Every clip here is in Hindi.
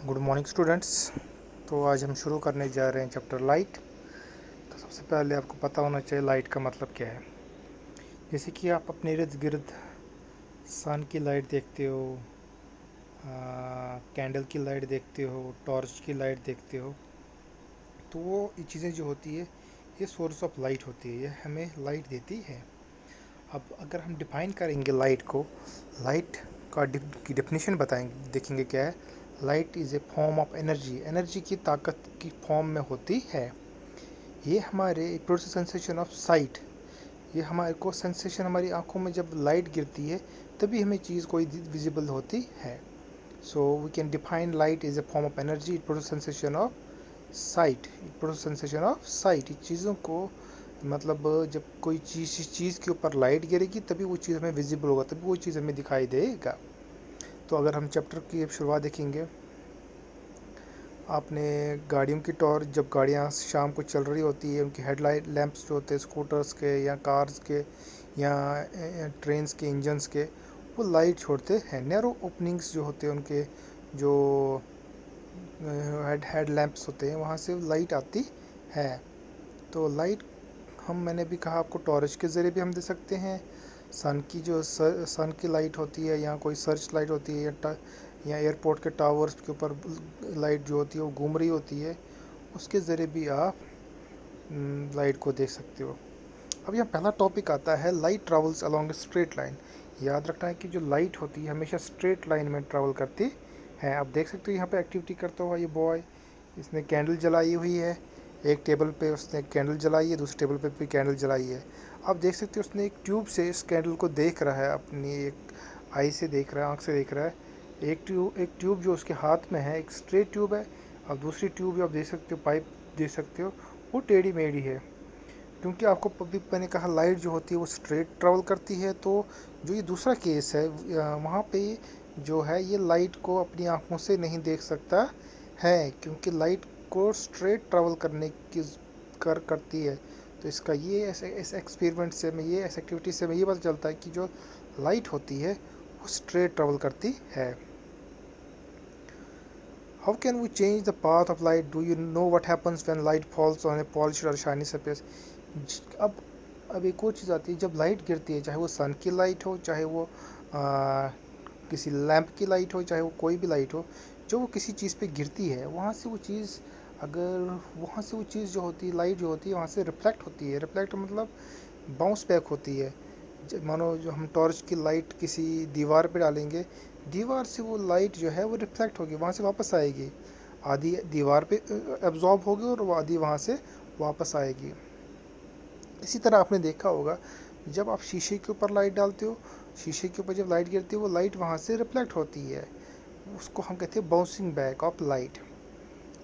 Good morning students. तो आज हम शुरू करने जा रहे हैं चैप्टर लाइट। तो सबसे पहले आपको पता होना चाहिए लाइट का मतलब क्या है। जैसे कि आप अपने इर्द गिर्द सन की लाइट देखते हो, कैंडल की लाइट देखते हो, टॉर्च की लाइट देखते हो, तो वो ये चीज़ें जो होती है ये सोर्स ऑफ लाइट होती है, ये हमें लाइट देती है। अब अगर हम डिफाइन करेंगे लाइट को, लाइट का की डेफिनेशन बताएंगे, देखेंगे क्या है। Light is a form of energy, energy की ताकत की फॉर्म में होती है। ये हमारे प्रोड्यूस सेंसेशन ऑफ साइट, ये हमारे को सेंसेशन, हमारी आंखों में जब लाइट गिरती है तभी हमें चीज़ कोई विजिबल होती है। So we can define light is a form of energy, it produce sensation of sight, it produce sensation of sight. चीज़ों को मतलब जब कोई चीज़ के ऊपर लाइट गिरेगी तभी वो चीज़ हमें विजिबल होगा, तभी वो चीज़ हमें दिखाई देगा। तो अगर हम चैप्टर की शुरुआत देखेंगे, आपने गाड़ियों की टॉर्च, जब गाड़ियाँ शाम को चल रही होती है, उनकी हेडलाइट लैंप्स जो होते हैं स्कूटर्स के या कार्स के या ट्रेन्स के इंजन्स के, वो लाइट छोड़ते हैं। नैरो ओपनिंग्स जो होते हैं उनके, जो हेड लैंप्स होते हैं, वहाँ से लाइट आती है। तो लाइट मैंने भी कहा आपको, टॉर्च के ज़रिए भी हम दे सकते हैं। सन की जो सन की लाइट होती है, या कोई सर्च लाइट होती है, या एयरपोर्ट के टावर्स के ऊपर लाइट जो होती है वो घूम रही होती है, उसके ज़रिए भी आप लाइट को देख सकते हो। अब यहाँ पहला टॉपिक आता है, light travels along a straight line. याद रखना है कि जो लाइट होती है हमेशा स्ट्रेट लाइन में ट्रैवल करती है। आप देख सकते हो यहाँ पे एक्टिविटी करता हुआ ये बॉय, इसने कैंडल जलाई हुई है। एक टेबल पे उसने कैंडल जलाई है, दूसरे टेबल पे भी कैंडल जलाई है। आप देख सकते हो उसने एक ट्यूब से इस कैंडल को देख रहा है, अपनी एक आई से देख रहा है, आँख से देख रहा है। एक ट्यूब जो उसके हाथ में है, एक स्ट्रेट ट्यूब है, और दूसरी ट्यूब जो आप देख सकते हो, पाइप देख सकते हो, वो टेढ़ी मेढ़ी है। क्योंकि आपको अभी मैंने कहा लाइट जो होती है वो स्ट्रेट ट्रैवल करती है, तो जो ये दूसरा केस है वहाँ पे जो है ये लाइट को अपनी आँखों से नहीं देख सकता है, क्योंकि लाइट को स्ट्रेट ट्रैवल करने की करती है। तो इसका ये ऐसे एक्सपेरिमेंट से हमें, ये ऐसे एक्टिविटी से हमें ये पता चलता है कि जो लाइट होती है वो स्ट्रेट ट्रैवल करती है। How can we change the path of light? Do you know what happens when light falls on a polished और शाइनी सरफेस? अब अब एक और चीज़ आती है, जब लाइट गिरती है, चाहे वो सन की लाइट हो, चाहे वो किसी लैंप की लाइट हो, चाहे वो कोई भी लाइट हो, जो वो किसी चीज़ पे गिरती है, वहाँ से वो चीज़, अगर वहाँ से वो चीज़ जो होती है, लाइट जो होती है, वहाँ से रिफ्लेक्ट होती है। रिफ्लेक्ट मतलब बाउंस बैक होती है। मानो जो हम टॉर्च की लाइट किसी दीवार पे डालेंगे, दीवार से वो लाइट जो है वो रिफ्लेक्ट होगी, वहाँ से वापस आएगी। आधी दीवार पे एब्जॉर्ब होगी और वो आधी वहाँ से वापस आएगी। इसी तरह आपने देखा होगा, जब आप शीशे के ऊपर लाइट डालते हो, शीशे के ऊपर जब लाइट गिरती है वो लाइट वहाँ से रिफ्लेक्ट होती है, उसको हम कहते हैं बाउंसिंग बैक ऑफ लाइट।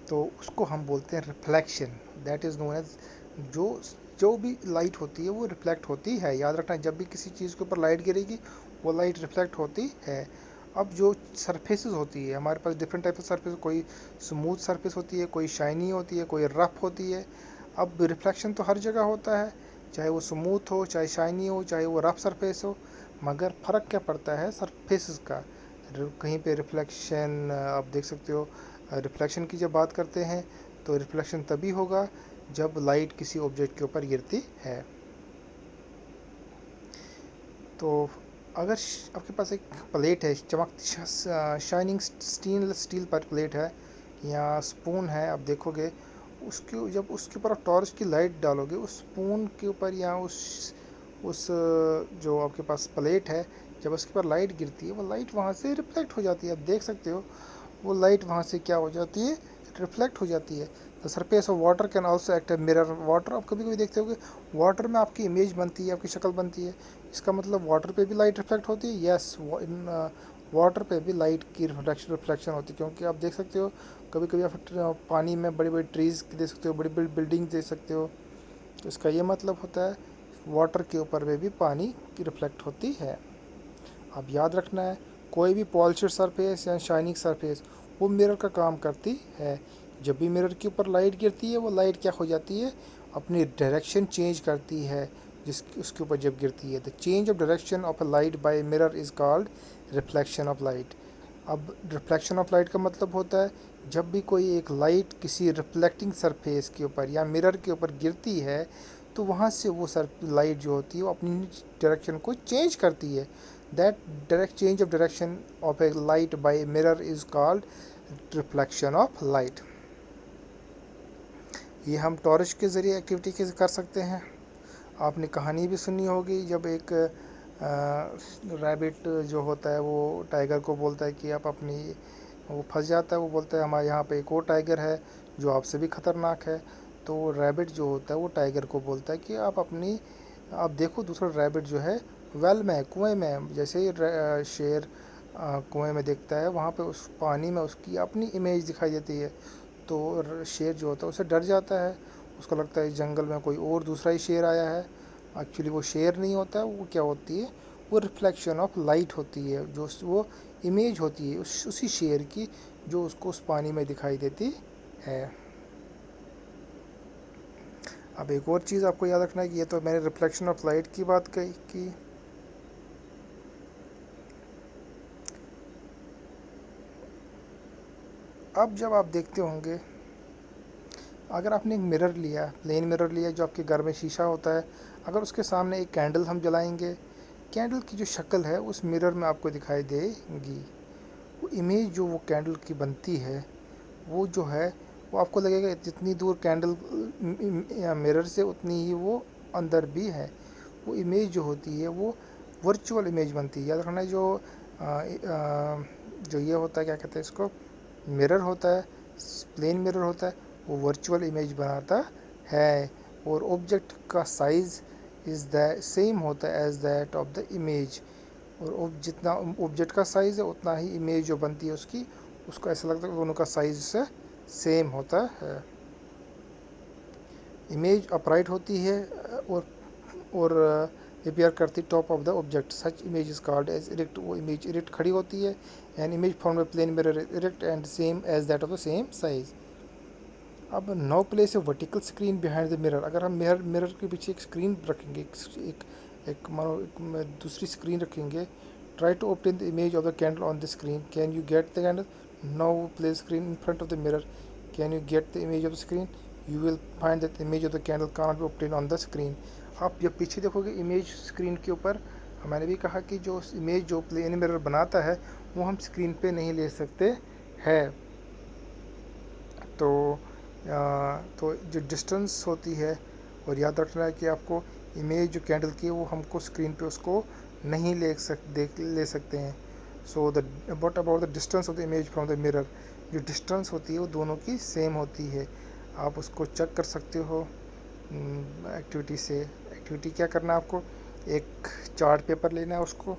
तो उसको हम बोलते हैं reflection, that is known as, जो जो भी लाइट होती है वो रिफ्लेक्ट होती है। याद रखना, जब भी किसी चीज़ के ऊपर लाइट गिरेगी वो लाइट रिफ्लेक्ट होती है। अब जो सरफेसेस होती है हमारे पास, डिफरेंट टाइप ऑफ सरफेस, कोई स्मूथ सरफेस होती है, कोई शाइनी होती है, कोई रफ होती है। अब रिफ्लेक्शन तो हर जगह होता है, चाहे वो स्मूथ हो, चाहे शाइनी हो, चाहे वो रफ सरफेस हो, मगर फ़र्क क्या पड़ता है सरफेसेस का। कहीं पे रिफ्लेक्शन आप देख सकते हो, रिफ्लेक्शन की जब बात करते हैं तो रिफ्लेक्शन तभी होगा जब लाइट किसी ऑब्जेक्ट के ऊपर गिरती है। तो अगर आपके पास एक प्लेट है, शाइनिंग स्टेनलेस स्टील पर प्लेट है, या स्पून है, आप देखोगे उसके, जब उसके ऊपर आप टॉर्च की लाइट डालोगे, उस स्पून के ऊपर या उस जो आपके पास प्लेट है, जब उसके ऊपर लाइट गिरती है वो लाइट वहाँ से रिफ्लेक्ट हो जाती है। आप देख सकते हो वो लाइट वहाँ से क्या हो जाती है, रिफ्लेक्ट हो जाती है। The surface of water can also act a mirror. Water, आप कभी कभी देखते हो कि वाटर में आपकी इमेज बनती है, आपकी शक्ल बनती है, इसका मतलब वाटर पे भी लाइट रिफ्लेक्ट होती है। यस, इन वाटर पे भी लाइट की रिफ्लेक्शन होती है, क्योंकि आप देख सकते हो कभी कभी आप पानी में बड़ी बड़ी ट्रीज़ देख सकते हो, बड़ी बड़ी बिल्डिंग देख सकते हो। तो इसका ये मतलब होता है वाटर के ऊपर में भी पानी की रिफ्लेक्ट होती है। अब याद रखना है, कोई भी पॉलिश्ड सरफेस या शाइनिंग सरफेस वो मिरर का काम करती है। जब भी मिरर के ऊपर लाइट गिरती है वो लाइट क्या हो जाती है, अपनी डायरेक्शन चेंज करती है जिस उसके ऊपर जब गिरती है। The change of direction of a light by mirror is called reflection of light. अब रिफ्लेक्शन ऑफ लाइट का मतलब होता है जब भी कोई एक लाइट किसी रिफ्लेक्टिंग सरफेस के ऊपर या मिरर के ऊपर गिरती है तो वहाँ से वो लाइट जो होती है वो अपनी डायरेक्शन को चेंज करती है। That direct change of direction of A light by mirror is called reflection of light. ये हम टॉर्च के ज़रिए एक्टिविटी के कर सकते हैं। आपने कहानी भी सुनी होगी जब एक रैबिट जो होता है वो टाइगर को बोलता है कि आप अपनी, वो फंस जाता है, वो बोलता है हमारे यहाँ पे एक और टाइगर है जो आपसे भी ख़तरनाक है। तो रैबिट जो होता है वो टाइगर को बोलता है कि आप देखो दूसरा रैबिट जो है वेल में है, कुएँ में है। जैसे ही शेर कुएँ में देखता है वहाँ पे उस पानी में उसकी अपनी इमेज दिखाई देती है तो शेर जो होता है उसे डर जाता है। उसको लगता है जंगल में कोई और दूसरा ही शेर आया है। एक्चुअली वो शेर नहीं होता है, वो क्या होती है, वो रिफ्लेक्शन ऑफ लाइट होती है, जो वो इमेज होती है उसी शेर की जो उसको उस पानी में दिखाई देती है। अब एक और चीज़ आपको याद रखना है कि ये तो मैंने रिफ्लेक्शन ऑफ लाइट की बात कही कि अब जब आप देखते होंगे, अगर आपने एक मिरर लिया, प्लेन मिरर लिया जो आपके घर में शीशा होता है, अगर उसके सामने एक कैंडल हम जलाएंगे, कैंडल की जो शक्ल है उस मिरर में आपको दिखाई देगी। वो इमेज जो वो कैंडल की बनती है वो जो है वो आपको लगेगा जितनी दूर कैंडल या मिरर से उतनी ही वो अंदर भी है। वो इमेज जो होती है वो वर्चुअल इमेज बनती है। याद रखना है जो ये होता है, क्या कहते हैं इसको, मिरर होता है, प्लेन मिरर होता है, वो वर्चुअल इमेज बनाता है और ऑब्जेक्ट का साइज़ इज़ द सेम होता है as that of the image. और जितना ऑब्जेक्ट का साइज़ है उतना ही इमेज जो बनती है उसको ऐसा लगता है दोनों का साइज़ से सेम होता है। इमेज अपराइट होती है और अपीयर करती top of the object. Such image is called as erect. वो इमेज इरेक्ट खड़ी होती है। An image from the plane mirror erect and same as that of the same size. अब now place a vertical screen behind the mirror. अगर हम मिरर के पीछे एक स्क्रीन रखेंगे, एक मानो दूसरी स्क्रीन रखेंगे, try to obtain the image of the candle on the screen, can you get the candle? Now place screen in front of the mirror, can you get the image of the screen? You will find that image of the candle can not be obtain on the screen. आप जब पीछे देखोगे इमेज स्क्रीन के ऊपर, मैंने भी कहा कि जो इमेज जो प्लेन मिरर बनाता है वो हम स्क्रीन पे नहीं ले सकते हैं। तो जो डिस्टेंस होती है, और याद रखना है कि आपको इमेज जो कैंडल की है वो हमको स्क्रीन पे उसको नहीं ले सकते हैं। So the what about the distance of the image from the mirror, जो डिस्टेंस होती है वो दोनों की सेम होती है। आप उसको चेक कर सकते हो एक्टिविटी से। एक्टिविटी क्या करना है आपको, एक चार्ट पेपर लेना है, उसको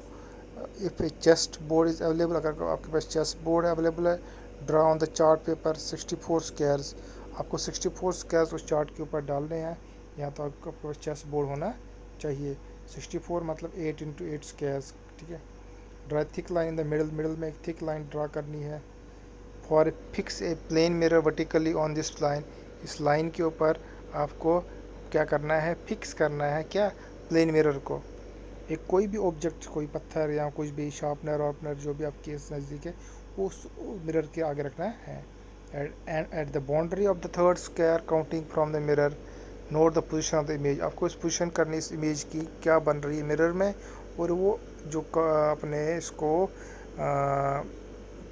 if A chest board is available, अगर आपके पास चेस्ट बोर्ड अवेलेबल है, draw on the chart paper 64 squares. आपको 64 स्क्वायर्स उस चार्ट के ऊपर डालने हैं, या तो आपके पास चेस्ट बोर्ड होना चाहिए। 64 मतलब 8 इंटू 8 स्क्वायर्स, ठीक है। Draw thick line in the middle में एक थिक लाइन ड्रा करनी है। For fix a plane mirror vertically on this line, इस लाइन के ऊपर आपको क्या करना है, फिक्स करना है क्या, प्लेन मिरर को। एक कोई भी ऑब्जेक्ट, कोई पत्थर या कुछ भी, शार्पनर वार्पनर जो भी आपके नज़दीक है, वो उस मिरर के आगे रखना है। And at the boundary of the third square counting from the mirror, note the position of the image. आपको इस पोजीशन करनी इस इमेज की क्या बन रही है मिरर में, और वो जो अपने इसको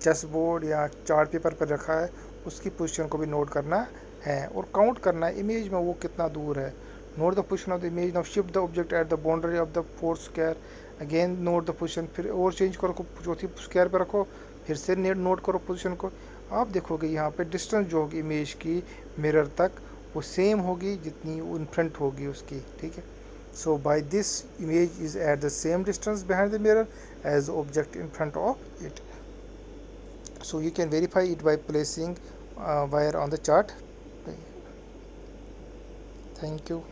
चेस बोर्ड या चार्ट पेपर पर रखा है उसकी पोजीशन को भी नोट करना है, और काउंट करना है इमेज में वो कितना दूर है। Note the position of the image. Now shift the object at the boundary of the fourth square, again note the position. फिर और चेंज करो, चौथी स्क्वायर पर रखो, फिर से नोट करो पोजीशन को। आप देखोगे यहाँ पे डिस्टेंस जो होगी इमेज की मिरर तक वो सेम होगी जितनी इन फ्रंट होगी उसकी, ठीक है। So by this image is at the same distance behind the mirror as object in front of it. So you can verify it by placing wire on the chart. Thank you.